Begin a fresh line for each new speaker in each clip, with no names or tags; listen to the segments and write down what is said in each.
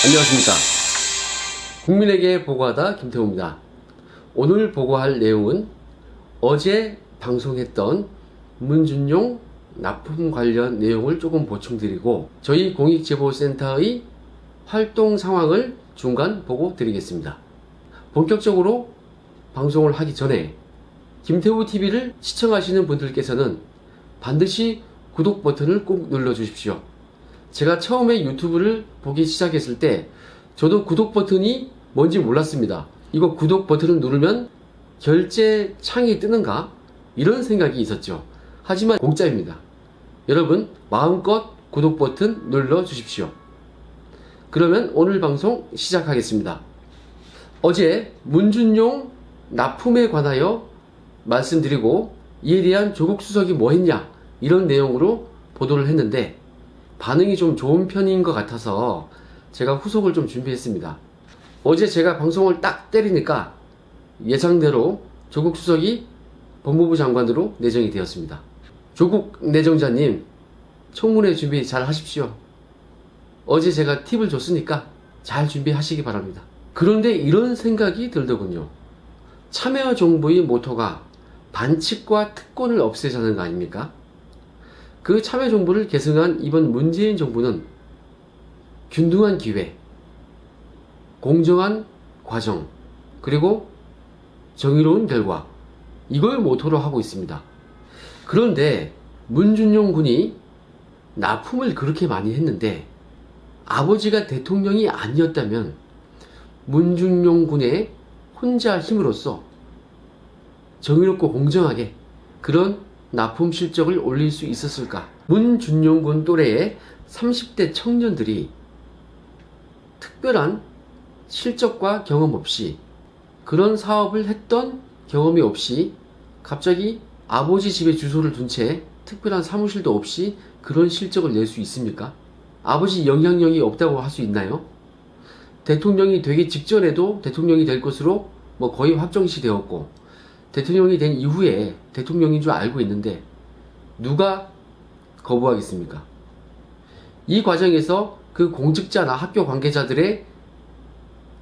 안녕하십니까. 국민에게 보고하다 김태우입니다. 오늘 보고할 내용은 어제 방송했던 문준용 납품 관련 내용을 조금 보충드리고 저희 공익제보센터의 활동 상황을 중간 보고 드리겠습니다. 본격적으로 방송을 하기 전에 김태우TV를 시청하시는 분들께서는 반드시 구독 버튼을 꼭 눌러 주십시오. 제가 처음에 유튜브를 보기 시작했을 때 저도 구독 버튼이 뭔지 몰랐습니다. 이거 구독 버튼을 누르면 결제 창이 뜨는가? 이런 생각이 있었죠. 하지만 공짜입니다. 여러분 마음껏 구독 버튼 눌러 주십시오. 그러면 오늘 방송 시작하겠습니다. 어제 문준용 납품에 관하여 말씀드리고 이에 대한 조국 수석이 뭐 했냐 이런 내용으로 보도를 했는데 반응이 좀 좋은 편인 것 같아서 제가 후속을 좀 준비했습니다. 어제 제가 방송을 딱 때리니까 예상대로 조국 수석이 법무부 장관으로 내정이 되었습니다. 조국 내정자님 청문회 준비 잘 하십시오. 어제 제가 팁을 줬으니까 잘 준비하시기 바랍니다. 그런데 이런 생각이 들더군요. 참여정부의 모토가 반칙과 특권을 없애자는 거 아닙니까? 그 참여정부를 계승한 이번 문재인 정부는 균등한 기회, 공정한 과정, 그리고 정의로운 결과, 이걸 모토로 하고 있습니다. 그런데 문준용 군이 납품을 그렇게 많이 했는데 아버지가 대통령이 아니었다면 문준용 군의 혼자 힘으로써 정의롭고 공정하게 그런 납품 실적을 올릴 수 있었을까? 문준용 군 또래의 30대 청년들이 특별한 실적과 경험 없이 그런 사업을 했던 경험이 없이 갑자기 아버지 집에 주소를 둔 채 특별한 사무실도 없이 그런 실적을 낼 수 있습니까? 아버지 영향력이 없다고 할 수 있나요? 대통령이 되기 직전에도 대통령이 될 것으로 거의 확정시 되었고 대통령이 된 이후에 대통령인 줄 알고 있는데 누가 거부하겠습니까? 이 과정에서 그 공직자나 학교 관계자들의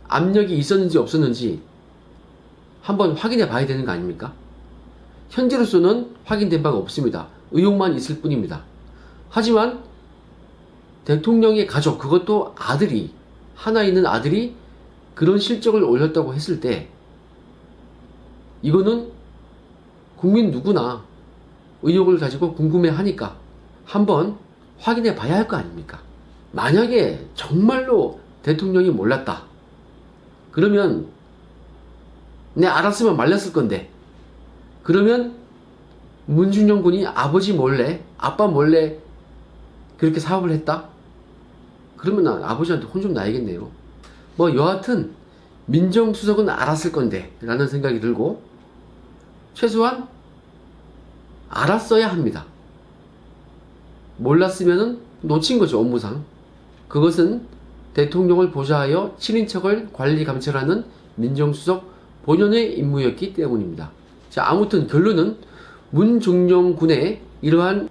압력이 있었는지 없었는지 한번 확인해 봐야 되는 거 아닙니까? 현재로서는 확인된 바가 없습니다. 의혹만 있을 뿐입니다. 하지만 대통령의 가족, 그것도 아들이, 하나 있는 아들이 그런 실적을 올렸다고 했을 때 이거는 국민 누구나 의혹을 가지고 궁금해하니까 한번 확인해 봐야 할 거 아닙니까? 만약에 정말로 대통령이 몰랐다. 그러면 알았으면 말렸을 건데 그러면 문준용 군이 아버지 몰래, 아빠 몰래 그렇게 사업을 했다? 그러면 아버지한테 혼 좀 나야겠네요. 여하튼 민정수석은 알았을 건데 라는 생각이 들고 최소한 알았어야 합니다. 몰랐으면 놓친 거죠, 업무상. 그것은 대통령을 보좌하여 친인척을 관리 감찰하는 민정수석 본연의 임무였기 때문입니다. 자, 아무튼 결론은 문준용 군의 이러한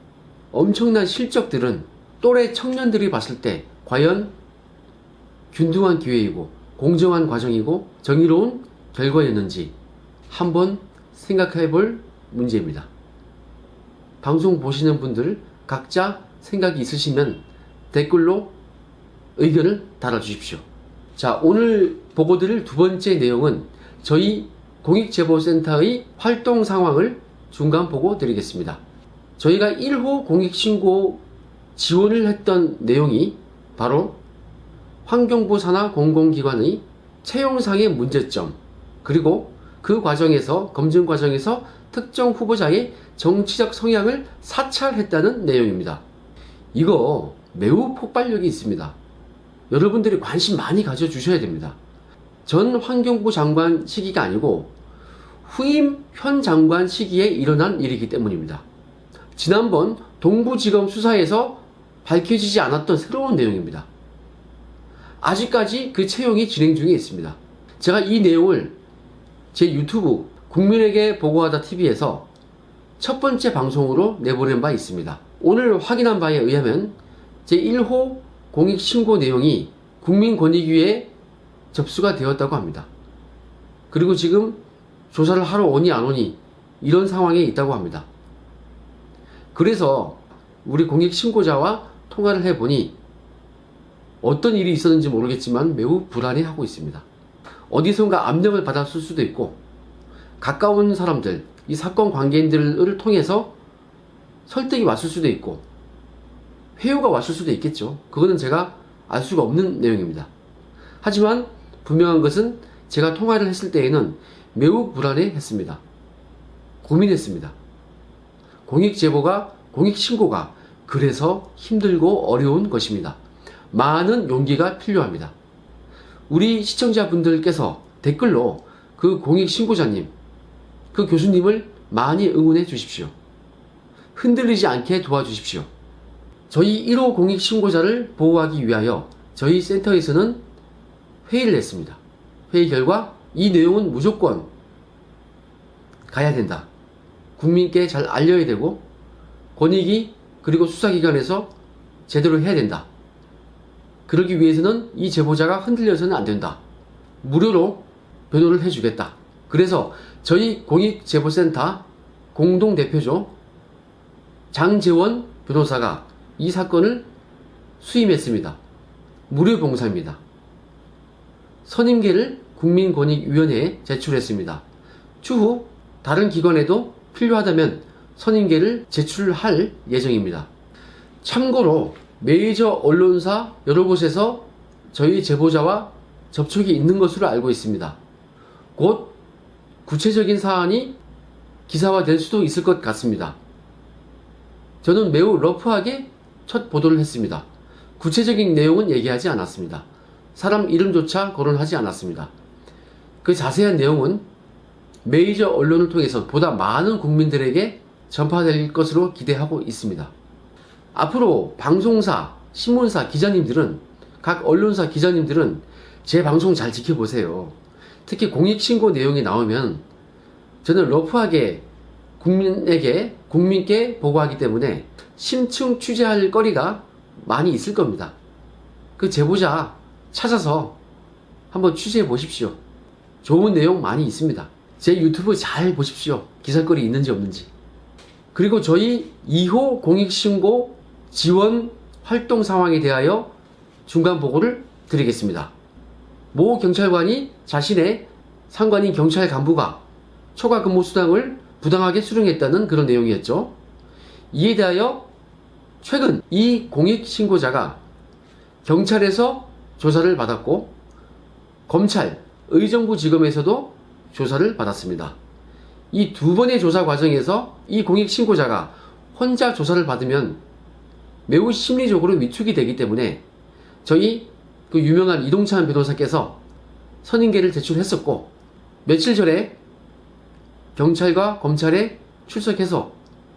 엄청난 실적들은 또래 청년들이 봤을 때 과연 균등한 기회이고 공정한 과정이고 정의로운 결과였는지 한번 생각해 볼 문제입니다. 방송 보시는 분들 각자 생각이 있으시면 댓글로 의견을 달아주십시오. 자, 오늘 보고 드릴 두 번째 내용은 저희 공익제보센터의 활동 상황을 중간 보고 드리겠습니다. 저희가 1호 공익신고 지원을 했던 내용이 바로 환경부 산하 공공기관의 채용상의 문제점, 그리고 그 과정에서 검증 과정에서 특정 후보자의 정치적 성향을 사찰했다는 내용입니다. 이거 매우 폭발력이 있습니다. 여러분들이 관심 많이 가져주셔야 됩니다. 전 환경부 장관 시기가 아니고 후임 현 장관 시기에 일어난 일이기 때문입니다. 지난번 동부지검 수사에서 밝혀지지 않았던 새로운 내용입니다. 아직까지 그 채용이 진행 중에 있습니다. 제가 이 내용을 제 유튜브 국민에게 보고하다 TV에서 첫 번째 방송으로 내보낸 바 있습니다. 오늘 확인한 바에 의하면 제1호 공익신고 내용이 국민권익위에 접수가 되었다고 합니다. 그리고 지금 조사를 하러 오니 안 오니 이런 상황에 있다고 합니다. 그래서 우리 공익신고자와 통화를 해보니 어떤 일이 있었는지 모르겠지만 매우 불안해하고 있습니다. 어디선가 압력을 받았을 수도 있고 가까운 사람들, 이 사건 관계인들을 통해서 설득이 왔을 수도 있고 회유가 왔을 수도 있겠죠. 그거는 제가 알 수가 없는 내용입니다. 하지만 분명한 것은 제가 통화를 했을 때에는 매우 불안해했습니다. 고민했습니다. 공익제보가, 공익신고가 그래서 힘들고 어려운 것입니다. 많은 용기가 필요합니다. 우리 시청자분들께서 댓글로 그 공익신고자님, 그 교수님을 많이 응원해 주십시오. 흔들리지 않게 도와주십시오. 저희 1호 공익신고자를 보호하기 위하여 저희 센터에서는 회의를 했습니다. 회의 결과 이 내용은 무조건 가야 된다. 국민께 잘 알려야 되고 권익위 그리고 수사기관에서 제대로 해야 된다. 그러기 위해서는 이 제보자가 흔들려서는 안 된다. 무료로 변호를 해주겠다. 그래서 저희 공익제보센터 공동대표죠. 장재원 변호사가 이 사건을 수임했습니다. 무료 봉사입니다. 선임계를 국민권익위원회에 제출했습니다. 추후 다른 기관에도 필요하다면 선임계를 제출할 예정입니다. 참고로 메이저 언론사 여러 곳에서 저희 제보자와 접촉이 있는 것으로 알고 있습니다. 곧 구체적인 사안이 기사화될 수도 있을 것 같습니다. 저는 매우 러프하게 첫 보도를 했습니다. 구체적인 내용은 얘기하지 않았습니다. 사람 이름조차 거론하지 않았습니다. 그 자세한 내용은 메이저 언론을 통해서 보다 많은 국민들에게 전파될 것으로 기대하고 있습니다. 앞으로 방송사, 신문사 기자님들은, 각 언론사 기자님들은 제 방송 잘 지켜보세요. 특히 공익신고 내용이 나오면 저는 러프하게 국민께 보고하기 때문에 심층 취재할 거리가 많이 있을 겁니다. 그 제보자 찾아서 한번 취재해 보십시오. 좋은 내용 많이 있습니다. 제 유튜브 잘 보십시오. 기사거리 있는지 없는지. 그리고 저희 2호 공익신고 지원 활동 상황에 대하여 중간 보고를 드리겠습니다. 모 경찰관이 자신의 상관인 경찰 간부가 초과 근무 수당을 부당하게 수령했다는 그런 내용이었죠. 이에 대하여 최근 이 공익신고자가 경찰에서 조사를 받았고 검찰, 의정부지검에서도 조사를 받았습니다. 이 두 번의 조사 과정에서 이 공익신고자가 혼자 조사를 받으면 매우 심리적으로 위축이 되기 때문에 저희 그 유명한 이동찬 변호사께서 선임계를 제출했었고 며칠 전에 경찰과 검찰에 출석해서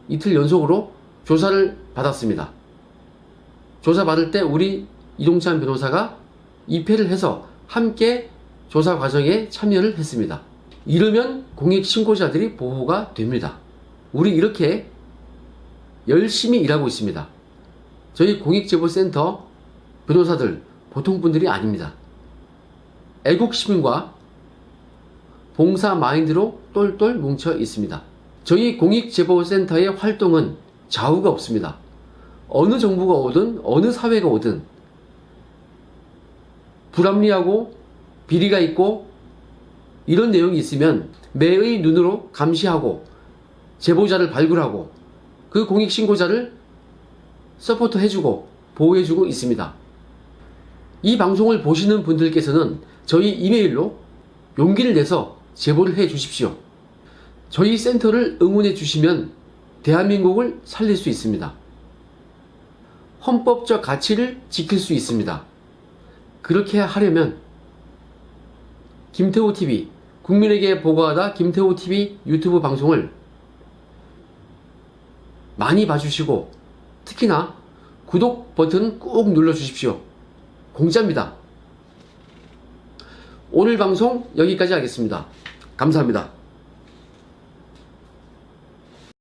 이틀 연속으로 조사를 받았습니다. 조사 받을 때 우리 이동찬 변호사가 입회를 해서 함께 조사 과정에 참여를 했습니다. 이러면 공익신고자들이 보호가 됩니다. 우리 이렇게 열심히 일하고 있습니다. 저희 공익제보센터 변호사들 보통 분들이 아닙니다. 애국시민과 봉사 마인드로 똘똘 뭉쳐 있습니다. 저희 공익제보센터의 활동은 좌우가 없습니다. 어느 정부가 오든 어느 사회가 오든 불합리하고 비리가 있고 이런 내용이 있으면 매의 눈으로 감시하고 제보자를 발굴하고 그 공익신고자를 서포트 해주고 보호해주고 있습니다. 이 방송을 보시는 분들께서는 저희 이메일로 용기를 내서 제보를 해 주십시오. 저희 센터를 응원해 주시면 대한민국을 살릴 수 있습니다. 헌법적 가치를 지킬 수 있습니다. 그렇게 하려면 김태호TV, 국민에게 보고하다 김태호TV 유튜브 방송을 많이 봐주시고 특히나 구독 버튼 꾹 눌러주십시오. 공짜입니다. 오늘 방송 여기까지 하겠습니다. 감사합니다.